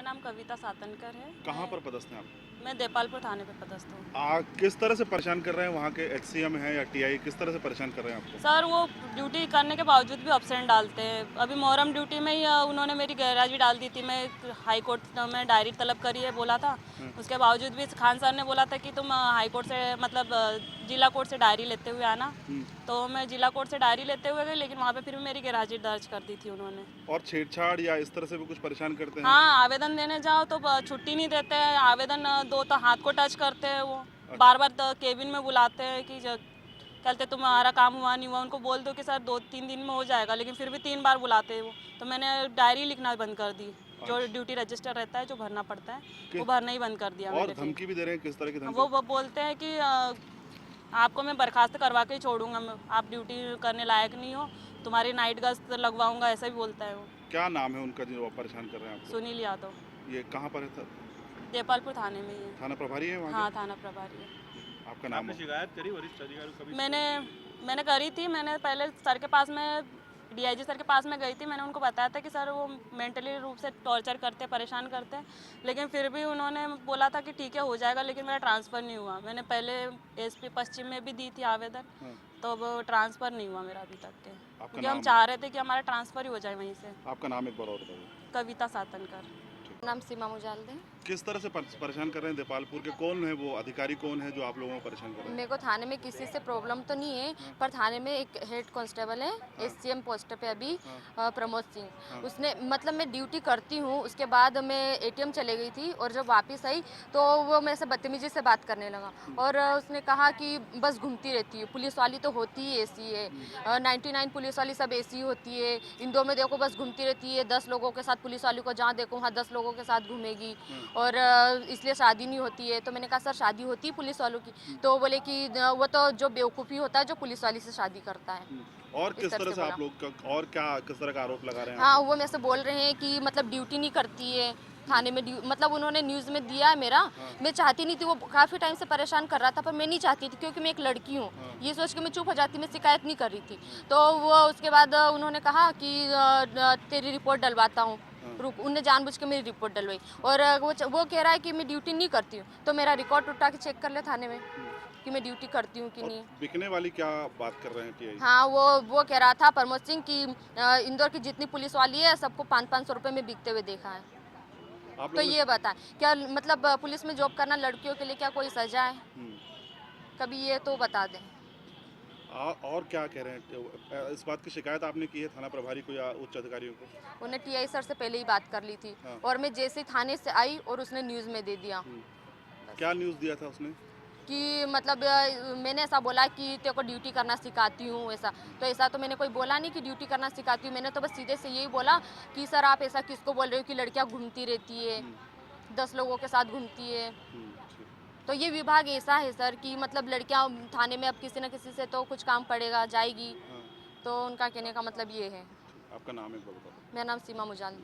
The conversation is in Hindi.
मेरा नाम कविता सातनकर है। कहाँ पर पदस्थ हैं आप? मैं देपालपुर थाने पे पदस्थ हूँ। किस तरह से परेशान कर रहे हैं वहाँ के एचसीएम हैं या टीआई, किस तरह से परेशान कर रहे हैं आपको? सर वो ड्यूटी करने के बावजूद भी अब्सेंट डालते हैं। अभी मोहर्रम ड्यूटी में ही उन्होंने मेरी गैरहाजिरी डाल दी थी। मैं हाई कोर्ट में डायरी तलब करी है बोला था, उसके बावजूद भी खान सर ने बोला था कि तुम हाई कोर्ट से मतलब जिला कोर्ट से डायरी लेते हुए आना। तो मैं जिला कोर्ट से डायरी लेते हुए गई, लेकिन वहाँ पे फिर भी मेरी गैरहाजिरी दर्ज कर दी थी उन्होंने। और छेड़छाड़ या इस तरह से भी कुछ परेशान करते हैं? हाँ, आवेदन देने जाओ तो छुट्टी नहीं देते हैं। आवेदन दो तो हाथ को टच करते हैं वो, बार बार केबिन में बुलाते हैं कि कहते तुम्हारा काम हुआ नहीं हुआ। उनको बोल दो कि सर 2-3 दिन में हो जाएगा, लेकिन फिर भी 3 बार बुलाते हैं वो। तो मैंने डायरी लिखना बंद कर दी। जो ड्यूटी रजिस्टर रहता है, जो भरना पड़ता है, वो भरना ही बंद कर दिया। और धमकी भी दे रहे हैं, किस तरह की धमकी? वो बोलते हैं कि आपको मैं बर्खास्त करवा के ही छोड़ूंगा, आप ड्यूटी करने लायक नहीं हो, तुम्हारी नाइट गश्त लगवाऊंगा, ऐसा भी बोलता है वो। क्या नाम है उनका जो परेशान कर रहे हैं आपको? सुनील यादव। ये कहाँ पर है? देपालपुर थाने में ही है। थाना प्रभारी है वहाँ? हाँ, थाना प्रभारी है। आपका नाम? आपने शिकायत करी वरिष्ठ अधिकारी को? मैंने करी थी। मैंने पहले सर के पास में, डीआईजी सर के पास में गई थी। मैंने उनको बताया था कि सर वो मेंटली रूप से टॉर्चर करते, परेशान करते हैं, लेकिन फिर भी उन्होंने बोला था कि ठीक है हो जाएगा, लेकिन मेरा ट्रांसफ़र नहीं हुआ। मैंने पहले एसपी पश्चिम में भी दी थी आवेदन, तो वो ट्रांसफ़र नहीं हुआ मेरा अभी तक के, क्योंकि हम चाह रहे थे कि हमारा ट्रांसफ़र ही हो जाए वहीं से। आपका नाम एक बार और बताइए। कविता सातनकर। नाम सीमा मुजालदे। किस तरह से परेशान कर रहे हैं देपालपुर के? कौन है वो अधिकारी, कौन है जो आप लोगों को परेशान कर रहे हैं? मेरे को थाने में किसी से प्रॉब्लम तो नहीं है, पर थाने में एक हेड कांस्टेबल है, एससीएम पोस्ट पे अभी प्रमोद सिंह। उसने मतलब मैं ड्यूटी करती हूँ, उसके बाद मैं एटीएम चले गई थी और जब वापस आई तो वो मेरे से बदतमीजी से बात करने लगा और उसने कहा कि बस घूमती रहती है, पुलिस वाली तो होती ही ऐसी है, 99 पुलिस वाली सब ऐसी होती है, इंदौर में देखो बस घूमती रहती है, 10 लोगों के साथ पुलिस वाली को जहाँ देखो वहाँ 10 लोगों के साथ घूमेगी और इसलिए शादी नहीं होती है। तो मैंने कहा सर शादी होती है पुलिस वालों की? तो बोले कि वो तो जो बेवकूफ़ी होता है जो पुलिस वाली से शादी करता है। और किस तरह से आप लोग और क्या किस तरह का आरोप लगा रहे हैं? हाँ, वो मेरे से बोल रहे हैं कि मतलब ड्यूटी नहीं करती है थाने में, मतलब उन्होंने न्यूज़ में दिया है मेरा। मैं चाहती नहीं थी, वो काफ़ी टाइम से परेशान कर रहा था, पर मैं नहीं चाहती थी क्योंकि मैं एक लड़की हूँ। ये सोच के मैं चुप हो जाती, मैं शिकायत नहीं कर रही थी। तो वो उसके बाद उन्होंने कहा कि तेरी रिपोर्ट डलवाता हूँ, रुक। उनने जानबूझ के मेरी रिपोर्ट डलवाई और वो कह रहा है कि मैं ड्यूटी नहीं करती हूँ। तो मेरा रिकॉर्ड उठा के चेक कर ले थाने में कि मैं ड्यूटी करती हूँ कि नहीं। बिकने वाली क्या बात कर रहे हैं टीआई? हाँ, वो कह रहा था प्रमोद सिंह कि इंदौर की जितनी पुलिस वाली है सबको 500-500 रुपये में बिकते हुए देखा है। तो ये बता क्या मतलब पुलिस में जॉब करना लड़कियों के लिए क्या कोई सजा है? कभी ये तो बता दें। और क्या कह रहे हैं? इस बात की शिकायत आपने की है थाना प्रभारी को या उच्च अधिकारियों को? उन्हें टीआई सर से पहले ही बात कर ली थी और मैं जैसे ही थाने से आई और उसने न्यूज़ में दे दिया। क्या न्यूज़ दिया था उसने? कि मतलब मैंने ऐसा बोला कि तेरे को ड्यूटी करना सिखाती हूँ, ऐसा तो ऐसा तो मैंने कोई बोला नहीं कि ड्यूटी करना सिखाती हूँ। मैंने तो बस सीधे से यही बोला कि सर आप ऐसा किसको बोल रहे हो कि लड़कियाँ घूमती रहती है, 10 लोगों के साथ घूमती है। तो ये विभाग ऐसा है सर कि मतलब लड़कियाँ थाने में अब किसी न किसी से तो कुछ काम पड़ेगा, जाएगी। तो उनका कहने का मतलब ये है। आपका नाम है? मेरा नाम सीमा मुजाल।